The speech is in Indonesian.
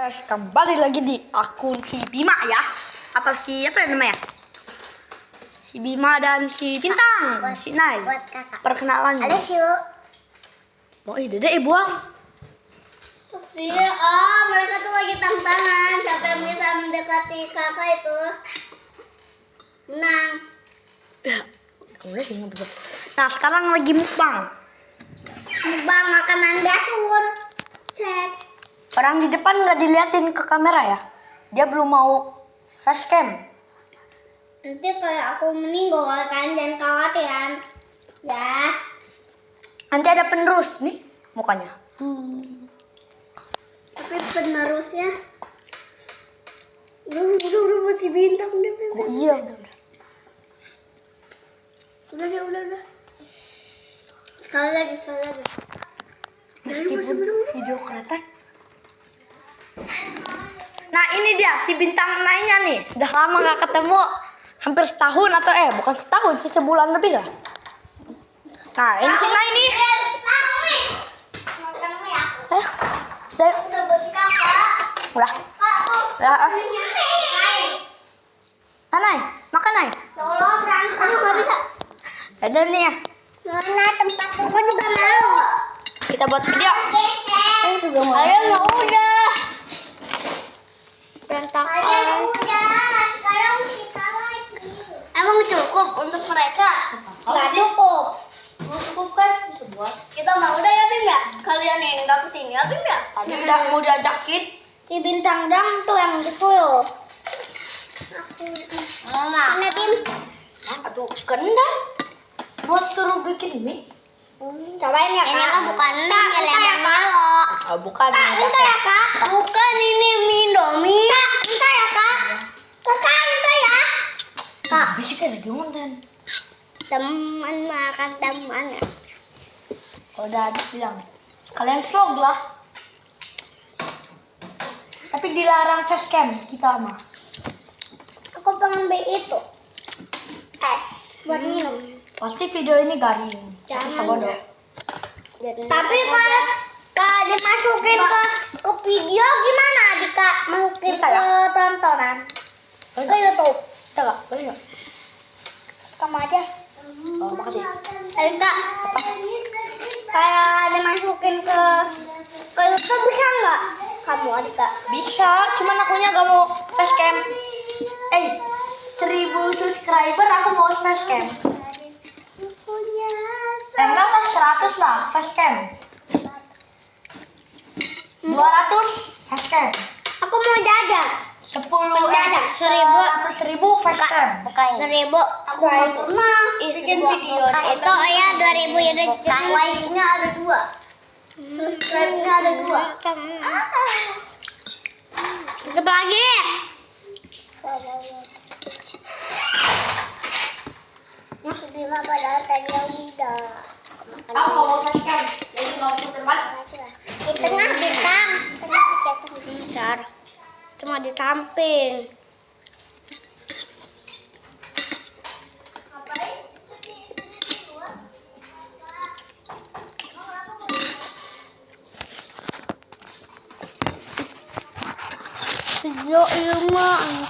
Guys, kembali lagi di akun si Bima ya. Atau si apa ya namanya? Si Bima dan si Bintang, si Nai. Buat kakak. Perkenalannya. Halo, Syu. Mau dede buang. Iya, mereka tuh lagi tantangan. Siapa yang bisa mendekati kakak itu menang. Ya, udah sih ngobrol. Nah, sekarang lagi mukbang. Mukbang makanan batun. Cek. Orang di depan nggak diliatin ke kamera ya. Dia belum mau facecam. Nanti kayak aku meninggal kan, jangan khawatiran. Ya. Nanti ada penerus nih mukanya. Tapi penerusnya udah masih Bintang udah. Oh iya udah. Udah. Sekali lagi. Meskipun video kretek. Nah ini dia si Bintang Nainya nih. Udah lama gak ketemu. Hampir setahun atau bukan setahun sih, sebulan lebih lah. Nah ini si Nai nih. Udah. Nai, makan Nai. Tolong berantem. Nggak bisa. Ada nih ya. Mana tempat aku juga mau. Kita buat video. Aku juga mau. Ayo nggak udah. Berantakan. Sekarang kita lagi. Emang cukup untuk mereka? Nggak cukup. Mau cukup kan bisa buat. Kita mau udah ya Bim ya? Kalian yang nggak kesini ya Bim ya? Tadi udah mau diajakin. Di Bintang Dang tuh yang gitu loh. Mau mana Bim? Aduh, kena. Buat suruh bikin mie. Cobain ya Kak. Ini mah bukan mie, ya Kak. Oh, bukan. Entah ya Kak. Bukan ini mie Indomie. Kak, entah ya Kak. Kak, entah ya. Kak, bisik lagi ngonten. Teman makan teman ya. Kalau udah habis bilang, kalian vlog lah. Tapi dilarang facecam kita mah. Aku pengen beli itu. Buat minum. Pasti video ini garing. Jangan bodoh. Tapi kalau dimasukin ke video gimana Dika? Masukin Bisa ya? ke tontonan. Boleh Ke nggak? YouTube. Bisa nggak? Boleh nggak? Kamu aja. Oh, makasih. Dika. Kayak dimasukin ke YouTube bisa nggak? Kamu Adika. Bisa, cuman akunya gak mau facecam. 1000 subscriber aku mau facecam. Enggak lah, 100 lah facecam. 200 facecam. Aku mau jajan. 1000 facecam. 1000. Aku mau pernah bikin video itu ya 2000 ya udah. Like-nya ada 2. Subscribe-nya ada 2. Tutup lagi. Bima padahal tadi udah. Aku mau facecam. Jadi mau putar balik. Di tengah Bintang. Bentar. Cuma di samping. Yo, ilmu.